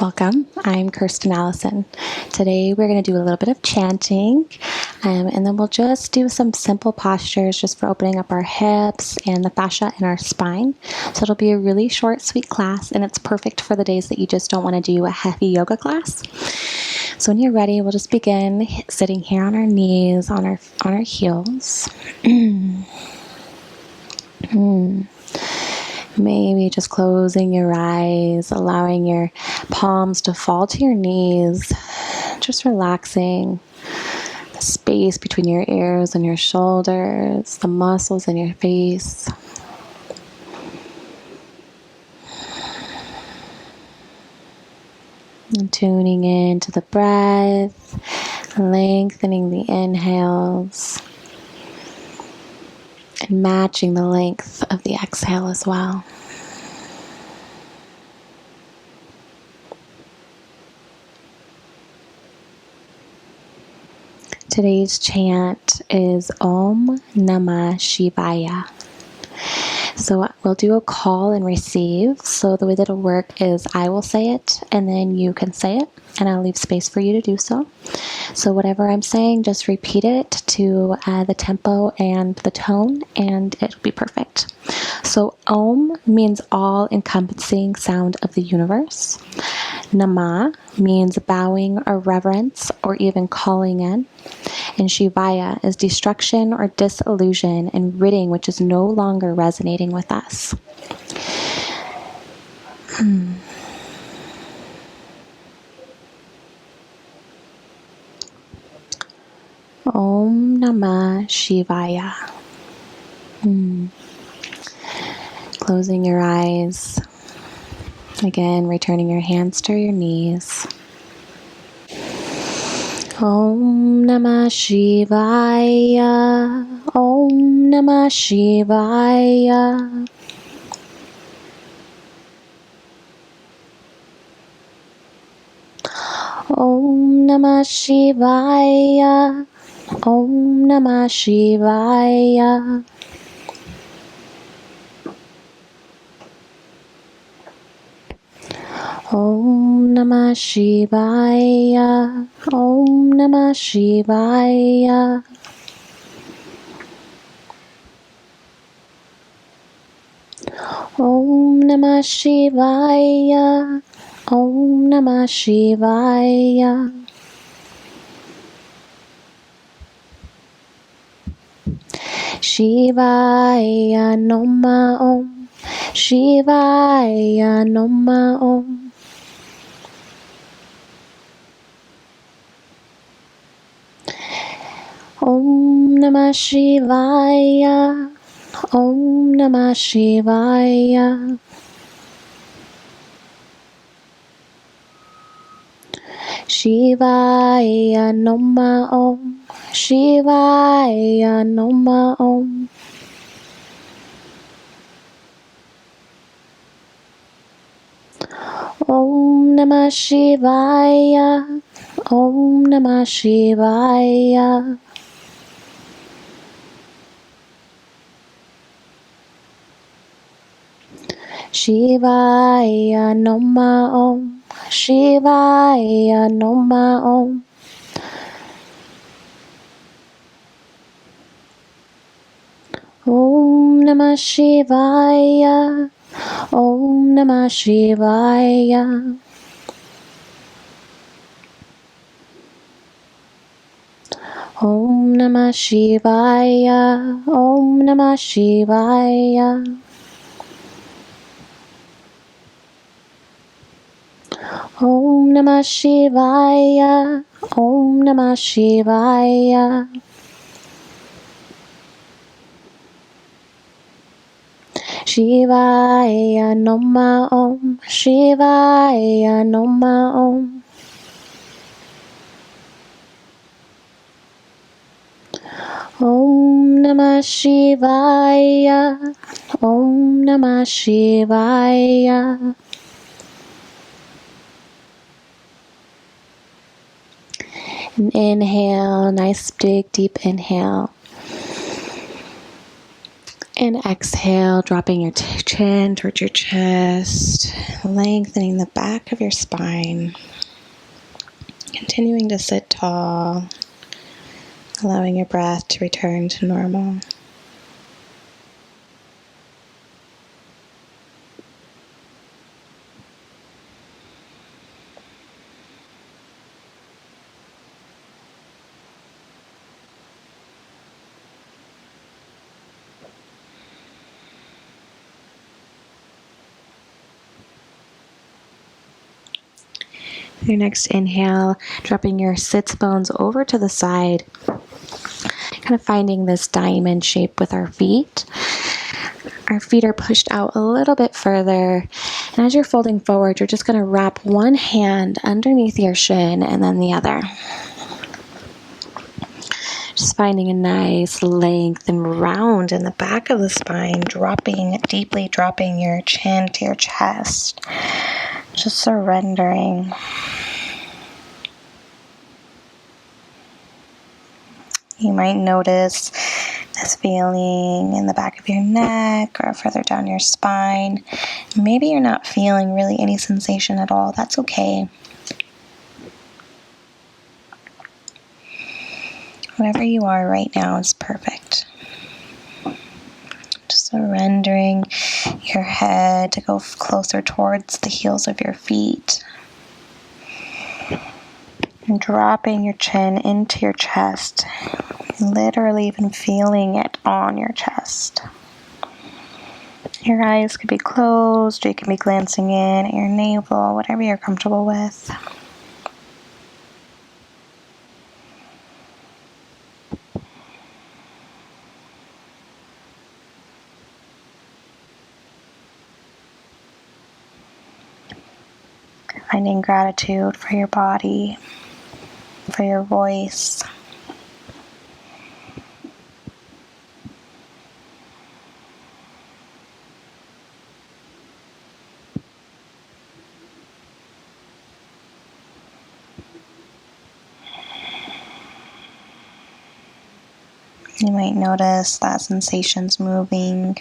Welcome. I'm Kirsten Allison. Today we're going to do a little bit of chanting, and then we'll just do some simple postures just for opening up our hips and the fascia in our spine. So it'll be a really short, sweet class, and it's perfect for the days that you just don't want to do a heavy yoga class. So when you're ready, we'll just begin sitting here on our knees, on our heels. Maybe just closing your eyes, allowing your palms to fall to your knees, just relaxing the space between your ears and your shoulders, the muscles in your face. And tuning into the breath, lengthening the inhales, and matching the length of the exhale as well. Today's chant is Om Namah Shivaya. So we'll do a call and receive. So the way that it'll work is I will say it and then you can say it, and I'll leave space for you to do so. So whatever I'm saying, just repeat it to the tempo and the tone, and it'll be perfect. So Om means all encompassing sound of the universe. Namah means bowing or reverence or even calling in. And Shivaya is destruction or disillusion and ridding which is no longer resonating with us. Om Namah Shivaya. Closing your eyes. Again, returning your hands to your knees. Om Namah Shivaya. Om Namah Shivaya. Om Namah Shivaya. Om Namah Shivaya. Om Namah Shivaya. Om Namah Shivaya. Om Namah Shivaya. Om Namah Shivaya. Shivaya Namah Om. Shivaya Namah Om. Om Namah Shivaya. Om Namah Shivaya. Shivaya Namah Om. Shivaya Namah Om. Om Namah Shivaya. Om Namah Shivaya. Shivaya Namah Om. Shivaya Namah Om. Om Namah Shivaya. Om Namah Shivaya. Om Namah Shivaya. Om Namah Shivaya. Om Namah Shivaya. Om Namah Shivaya. Shivaya Namah Om. Shivaya Namah Om. Om Namah Shivaya. Om Namah Shivaya. And inhale, nice big deep inhale. And exhale, dropping your chin towards your chest, lengthening the back of your spine. Continuing to sit tall, allowing your breath to return to normal. Your next inhale, dropping your sits bones over to the side, kind of finding this diamond shape with our feet. Our feet are pushed out a little bit further, and as you're folding forward, you're just going to wrap one hand underneath your shin and then the other. Just finding a nice length and round in the back of the spine, deeply dropping your chin to your chest. Just surrendering. You might notice this feeling in the back of your neck or further down your spine. Maybe you're not feeling really any sensation at all. That's okay. Whatever you are right now is perfect. Just surrendering your head to go closer towards the heels of your feet. And dropping your chin into your chest. Literally even feeling it on your chest. Your eyes could be closed, or you can be glancing in at your navel, whatever you're comfortable with. Finding gratitude for your body, for your voice. You might notice that sensation's moving.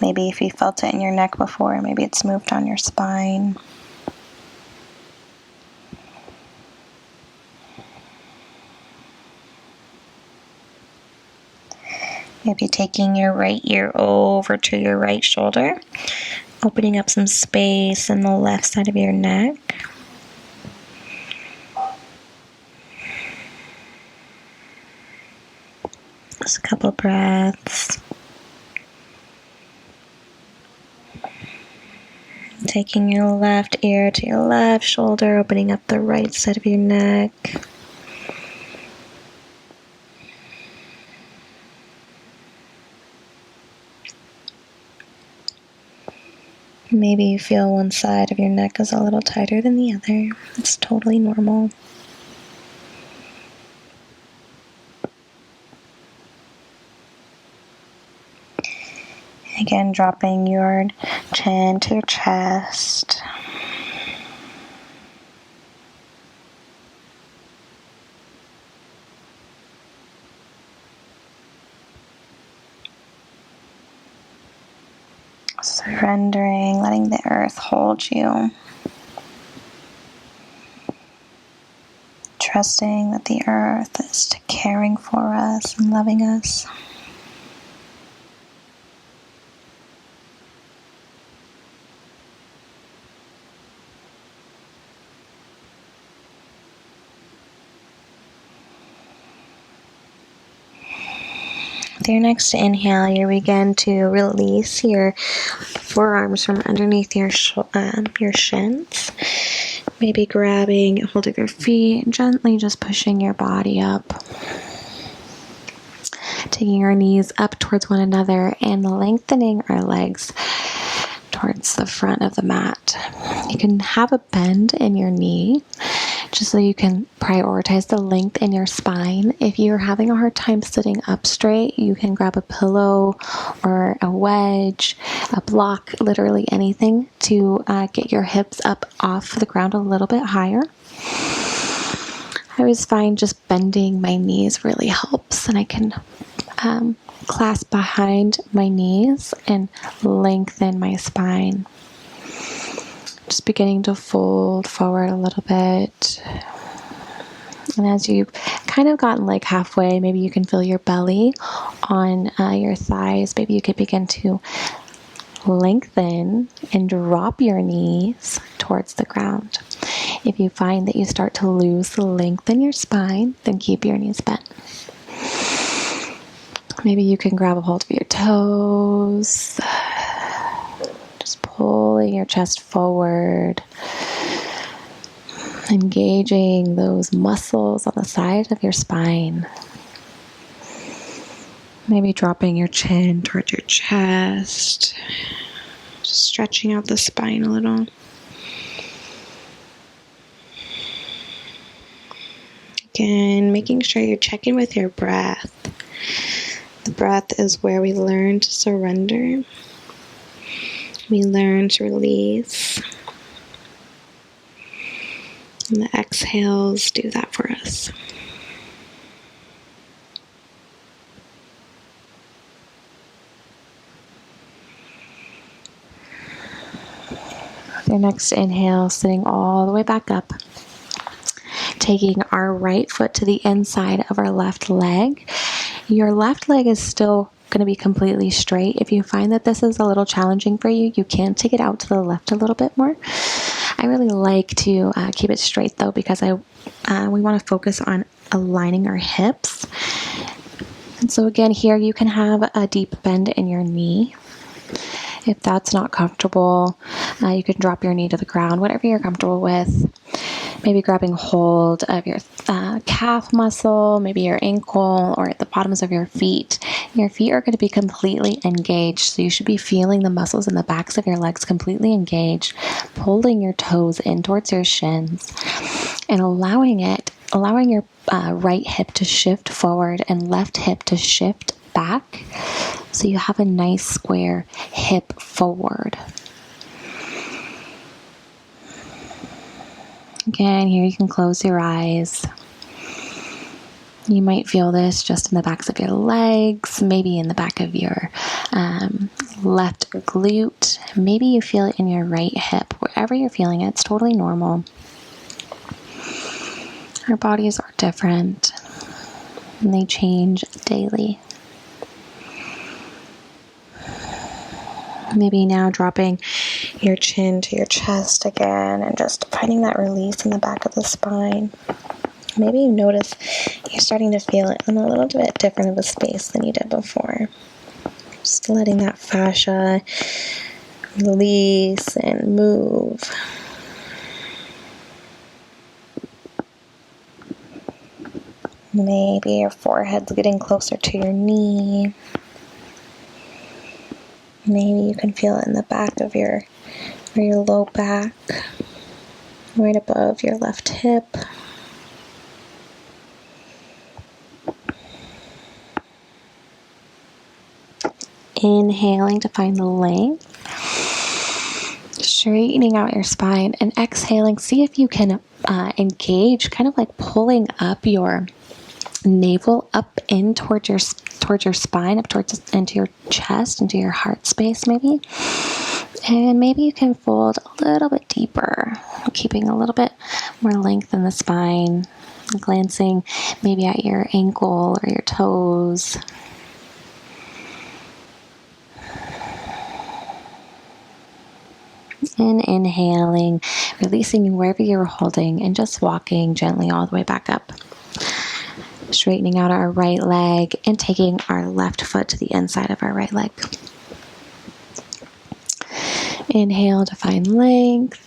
Maybe if you felt it in your neck before, maybe it's moved on your spine. Maybe taking your right ear over to your right shoulder, opening up some space in the left side of your neck. Just a couple breaths. Taking your left ear to your left shoulder, opening up the right side of your neck. Maybe you feel one side of your neck is a little tighter than the other. It's totally normal. Again, dropping your chin to your chest. Surrendering, letting the earth hold you. Trusting that the earth is caring for us and loving us. With your next inhale, you begin to release your forearms from underneath your shins. Maybe grabbing a hold of your feet and gently just pushing your body up. Taking our knees up towards one another and lengthening our legs towards the front of the mat. You can have a bend in your knee just so you can prioritize the length in your spine. If you're having a hard time sitting up straight, you can grab a pillow or a wedge, a block, literally anything to get your hips up off the ground a little bit higher. I always find just bending my knees really helps, and I can clasp behind my knees and lengthen my spine. Just beginning to fold forward a little bit. And as you've kind of gotten like halfway, maybe you can feel your belly on your thighs. Maybe you could begin to lengthen and drop your knees towards the ground. If you find that you start to lose the length in your spine, then keep your knees bent. Maybe you can grab a hold of your toes, just pulling your chest forward, engaging those muscles on the side of your spine. Maybe dropping your chin towards your chest, just stretching out the spine a little. Again, making sure you're checking with your breath. The breath is where we learn to surrender. We learn to release. And the exhales do that for us. With your next inhale, sitting all the way back up. Taking our right foot to the inside of our left leg. Your left leg is still going to be completely straight. If you find that this is a little challenging for you, you can take it out to the left a little bit more. I really like to keep it straight though, because we want to focus on aligning our hips. And so again, here you can have a deep bend in your knee. If that's not comfortable, you can drop your knee to the ground, whatever you're comfortable with. Maybe grabbing hold of your calf muscle, maybe your ankle, or at the bottoms of your feet. Your feet are going to be completely engaged, so you should be feeling the muscles in the backs of your legs completely engaged, pulling your toes in towards your shins, and allowing your right hip to shift forward and left hip to shift back, so you have a nice square hip forward. Again, here you can close your eyes. You might feel this just in the backs of your legs, maybe in the back of your left glute. Maybe you feel it in your right hip. Wherever you're feeling it, it's totally normal. Our bodies are different, and they change daily. Maybe now dropping your chin to your chest again and just finding that release in the back of the spine. Maybe you notice you're starting to feel it in a little bit different of a space than you did before. Just letting that fascia release and move. Maybe your forehead's getting closer to your knee. Maybe you can feel it in the back of your low back, right above your left hip. Inhaling to find the length. Straightening out your spine, and exhaling. See if you can engage, kind of like pulling up your navel up in towards your spine, up into your chest, into your heart space maybe. And maybe you can fold a little bit deeper, keeping a little bit more length in the spine, glancing maybe at your ankle or your toes. And inhaling, releasing wherever you're holding, and just walking gently all the way back up. Straightening out our right leg and taking our left foot to the inside of our right leg. Inhale to find length.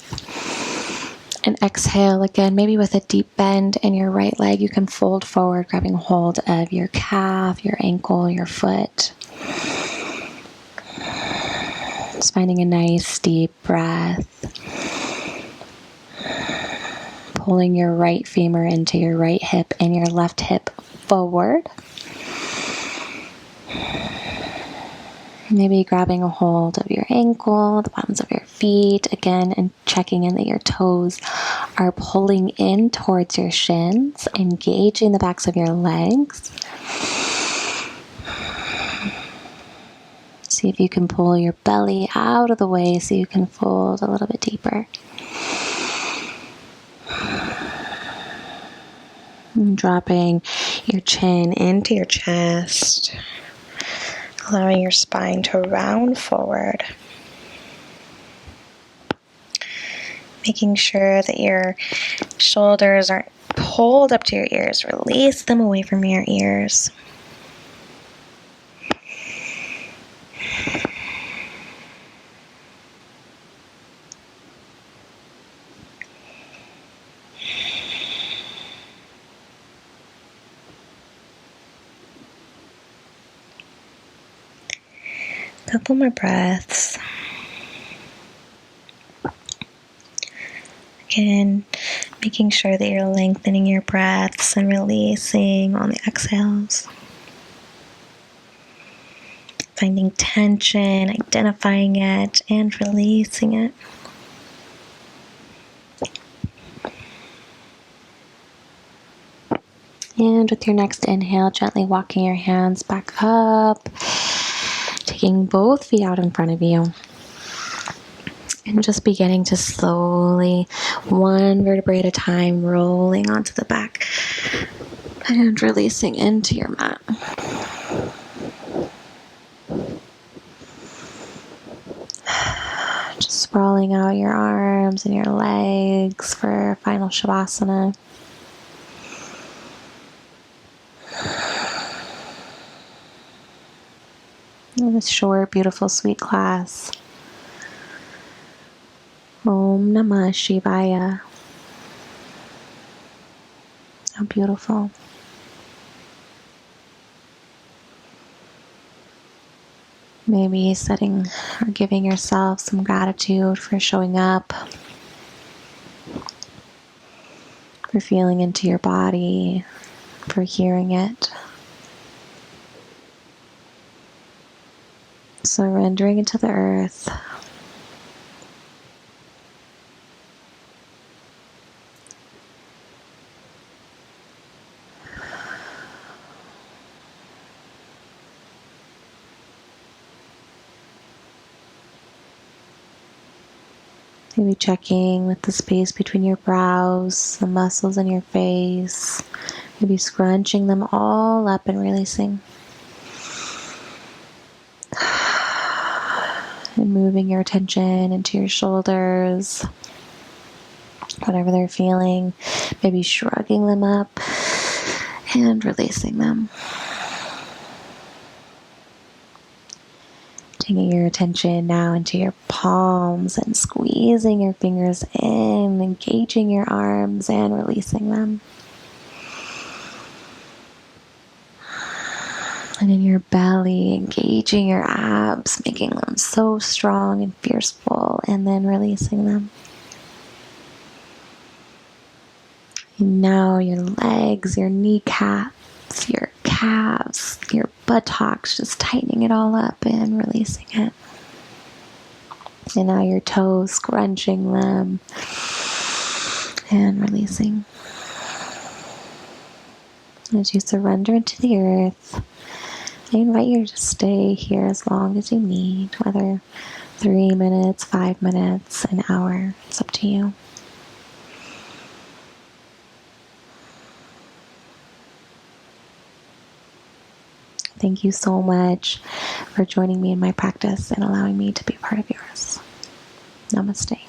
And exhale again, maybe with a deep bend in your right leg. You can fold forward, grabbing hold of your calf, your ankle, your foot. Just finding a nice deep breath. Pulling your right femur into your right hip and your left hip forward. Maybe grabbing a hold of your ankle, the bottoms of your feet, again, and checking in that your toes are pulling in towards your shins, engaging the backs of your legs. See if you can pull your belly out of the way so you can fold a little bit deeper. And dropping your chin into your chest, allowing your spine to round forward. Making sure that your shoulders aren't pulled up to your ears. Release them away from your ears. Couple more breaths. Again, making sure that you're lengthening your breaths and releasing on the exhales. Finding tension, identifying it, and releasing it. And with your next inhale, gently walking your hands back up, taking both feet out in front of you. And just beginning to slowly, one vertebrae at a time, rolling onto the back and releasing into your mat. Just sprawling out your arms and your legs for final Shavasana. In this short, beautiful, sweet class. Om Namah Shivaya. How beautiful. Maybe setting or giving yourself some gratitude for showing up, for feeling into your body, for hearing it. Surrendering into the earth. Maybe checking with the space between your brows, the muscles in your face. Maybe scrunching them all up and releasing. And moving your attention into your shoulders, whatever they're feeling. Maybe shrugging them up and releasing them. Taking your attention now into your palms and squeezing your fingers in, engaging your arms and releasing them. And in your belly, engaging your abs, making them so strong and fierceful, and then releasing them. And now your legs, your kneecaps, your calves, your buttocks, just tightening it all up and releasing it. And now your toes, scrunching them and releasing. As you surrender into the earth, I invite you to stay here as long as you need, whether 3 minutes, 5 minutes, an hour. It's up to you. Thank you so much for joining me in my practice and allowing me to be part of yours. Namaste.